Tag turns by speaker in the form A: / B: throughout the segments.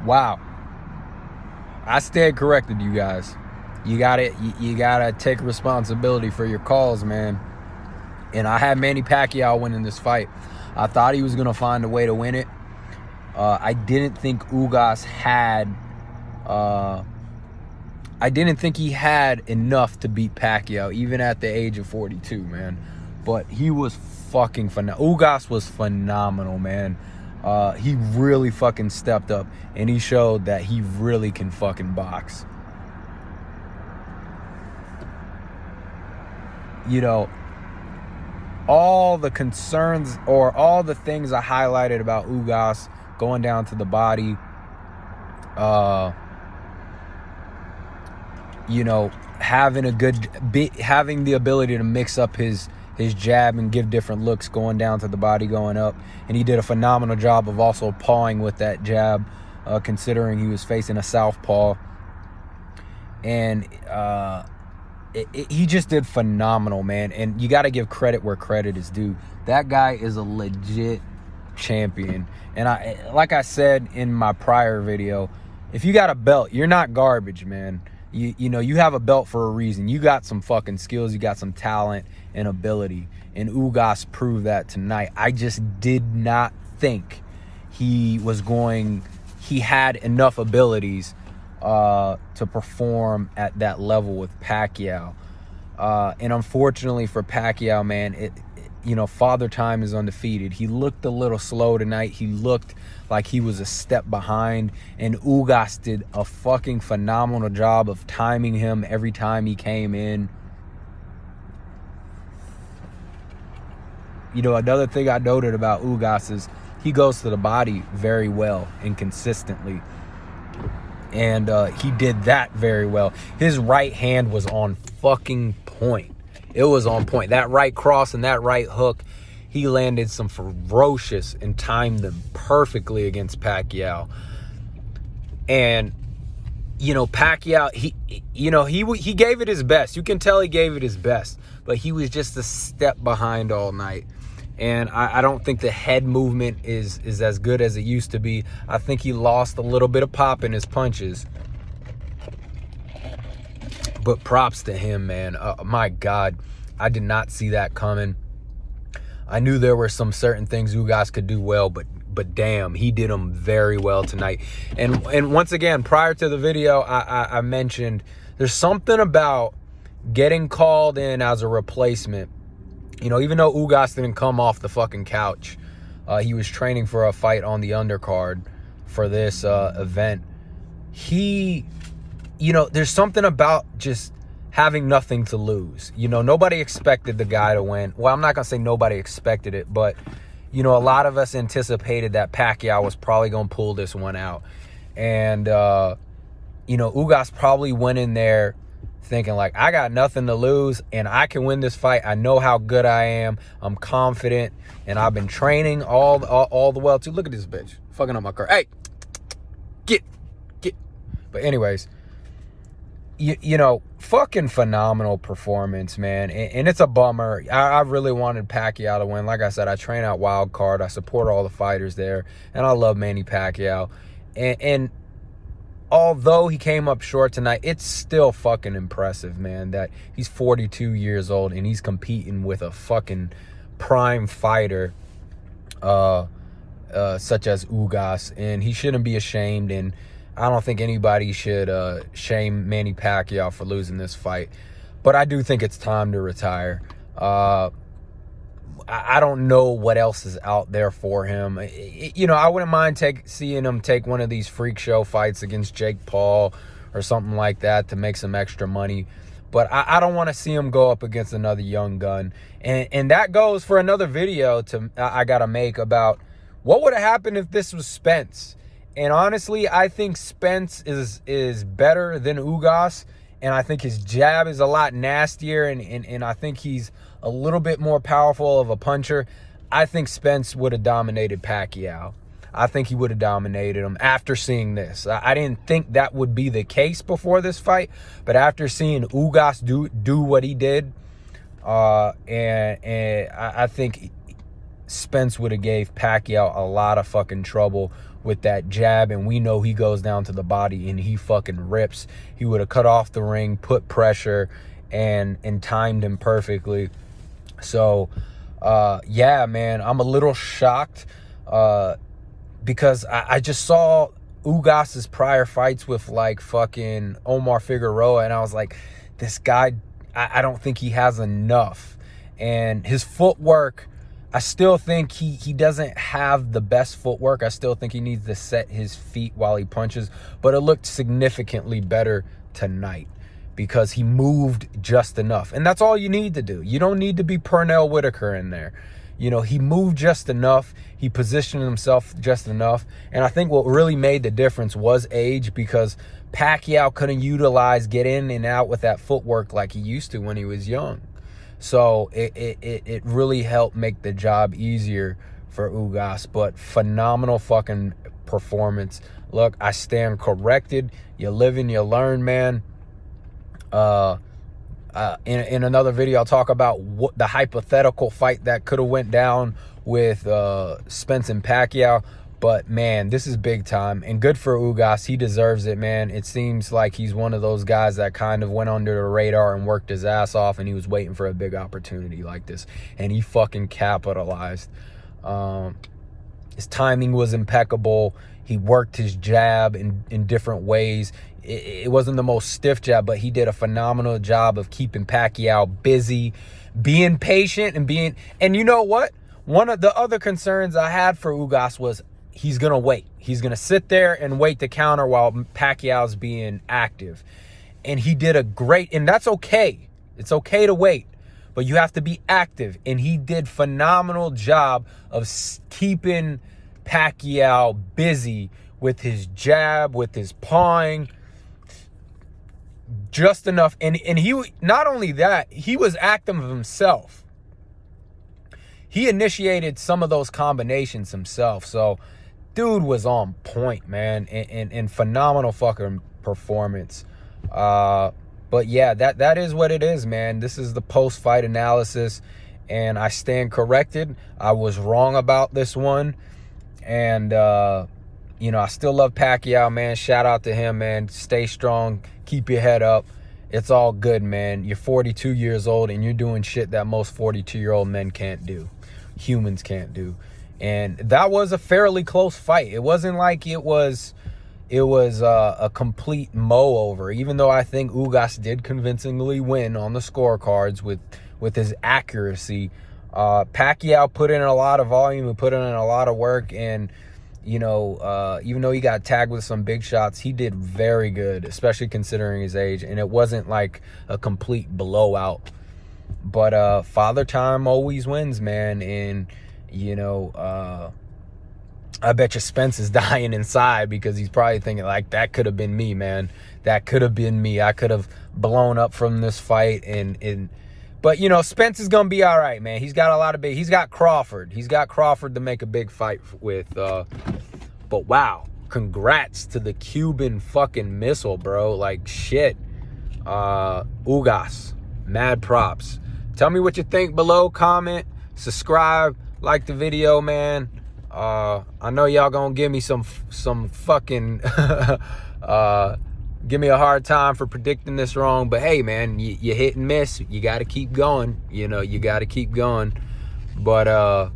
A: Wow. I stand corrected, you guys. You gotta take responsibility for your calls, man. And I had Manny Pacquiao winning this fight. I thought he was gonna find a way to win it. I didn't think Ugas had. I didn't think he had enough to beat Pacquiao, even at the age of 42, man. But he was fucking phenomenal. Ugas was phenomenal, man. He really fucking stepped up, and he showed that he really can fucking box. You know, all the concerns or all the things I highlighted about Ugas going down to the body, you know, having the ability to mix up his jab and give different looks going down to the body, going up. And he did a phenomenal job of also pawing with that jab, considering he was facing a southpaw. And he just did phenomenal, man. And you got to give credit where credit is due. That guy is a legit champion. And like I said in my prior video, if you got a belt, you're not garbage, man. You know, you have a belt for a reason. You got some fucking skills. You got some talent and ability. And Ugas proved that tonight. I just did not think he had enough abilities to perform at that level with Pacquiao. And unfortunately for Pacquiao, man, you know, Father Time is undefeated. He looked a little slow tonight. He looked like he was a step behind. And Ugas did a fucking phenomenal job of timing him every time he came in. You know, another thing I noted about Ugas is he goes to the body very well and consistently. And he did that very well. His right hand was on fucking point. It was on point. That right cross and that right hook, he landed some ferocious and timed them perfectly against Pacquiao. And, you know, Pacquiao, he gave it his best. You can tell he gave it his best. But he was just a step behind all night. And I don't think the head movement is as good as it used to be. I think he lost a little bit of pop in his punches. But props to him, man. My God, I did not see that coming. I knew there were some certain things Ugas could do well, but damn, he did them very well tonight. And once again, prior to the video, I mentioned there's something about getting called in as a replacement. You know, even though Ugas didn't come off the fucking couch, he was training for a fight on the undercard for this event. You know, there's something about just having nothing to lose. You know, nobody expected the guy to win. Well, I'm not going to say nobody expected it, but, you know, a lot of us anticipated that Pacquiao was probably going to pull this one out. And, you know, Ugas probably went in there thinking like, I got nothing to lose and I can win this fight. I know how good I am. I'm confident. And I've been training all the way to, look at this bitch fucking up my car. Hey, get. But anyways, you know, fucking phenomenal performance, man. And it's a bummer. I really wanted Pacquiao to win. Like I said, I train out Wild Card. I support all the fighters there. And I love Manny Pacquiao. And although he came up short tonight, it's still fucking impressive, man, that he's 42 years old and he's competing with a fucking prime fighter such as Ugas. And he shouldn't be ashamed. And I don't think anybody should shame Manny Pacquiao for losing this fight. But I do think it's time to retire. I don't know what else is out there for him. You know, I wouldn't mind seeing him take one of these freak show fights against Jake Paul or something like that to make some extra money. But I don't want to see him go up against another young gun. And that goes for another video I got to make about what would have happened if this was Spence. And honestly, I think Spence is better than Ugas. And I think his jab is a lot nastier. And I think he's a little bit more powerful of a puncher. I think Spence would have dominated Pacquiao. I think he would have dominated him after seeing this. I didn't think that would be the case before this fight. But after seeing Ugas do what he did, and I think Spence would have gave Pacquiao a lot of fucking trouble with that jab, and we know he goes down to the body and he fucking rips. He would have cut off the ring, put pressure, and timed him perfectly. So yeah, man, I'm a little shocked because I just saw Ugas's prior fights with like fucking Omar Figueroa, and I was like, this guy, I don't think he has enough. And his footwork, I still think he doesn't have the best footwork. I still think he needs to set his feet while he punches, but it looked significantly better tonight because he moved just enough. And that's all you need to do. You don't need to be Pernell Whitaker in there. You know, he moved just enough. He positioned himself just enough. And I think what really made the difference was age, because Pacquiao couldn't utilize, get in and out with that footwork like he used to when he was young. So it really helped make the job easier for Ugas. But phenomenal fucking performance. Look, I stand corrected. You live and you learn, man. In another video, I'll talk about what the hypothetical fight that could have went down with Spence and Pacquiao. But man, this is big time, and good for Ugas. He deserves it, man. It seems like he's one of those guys that kind of went under the radar and worked his ass off, and he was waiting for a big opportunity like this, and he fucking capitalized. His timing was impeccable. He worked his jab in different ways. It wasn't the most stiff jab, but he did a phenomenal job of keeping Pacquiao busy, being patient, and you know what? One of the other concerns I had for Ugas was he's going to wait. He's going to sit there and wait to counter while Pacquiao's being active. And he did a great, and that's okay. It's okay to wait, but you have to be active. And he did phenomenal job of keeping Pacquiao busy with his jab, with his pawing, just enough. And he, not only that, he was active himself. He initiated some of those combinations himself. So dude was on point, man, and phenomenal fucking performance. But yeah, that is what it is, man. This is the post-fight analysis, and I stand corrected. I was wrong about this one, and you know, I still love Pacquiao, man. Shout out to him, man. Stay strong, keep your head up. It's all good, man. You're 42 years old, and you're doing shit that most 42-year-old men can't do, humans can't do. And that was a fairly close fight. It wasn't like it was a complete mow over, even though I think Ugas did convincingly win on the scorecards with his accuracy. Pacquiao put in a lot of volume and put in a lot of work, and you know, even though he got tagged with some big shots, he did very good, especially considering his age, and it wasn't like a complete blowout. But Father Time always wins, man. And you know, I bet you Spence is dying inside because he's probably thinking like, that could have been me, man. That could have been me. I could have blown up from this fight. But you know, Spence is gonna be all right, man. He's got a lot of big. He's got Crawford. He's got Crawford to make a big fight with. But wow, congrats to the Cuban fucking missile, bro. Like shit. Ugas, mad props. Tell me what you think below. Comment, subscribe, like the video, man. I know y'all gonna give me some fucking give me a hard time for predicting this wrong, but hey, man, you hit and miss. You got to keep going. You know, you got to keep going. But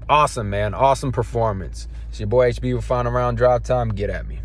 A: awesome, man. Awesome performance. It's your boy HB with Final Round Drop Time. Get at me.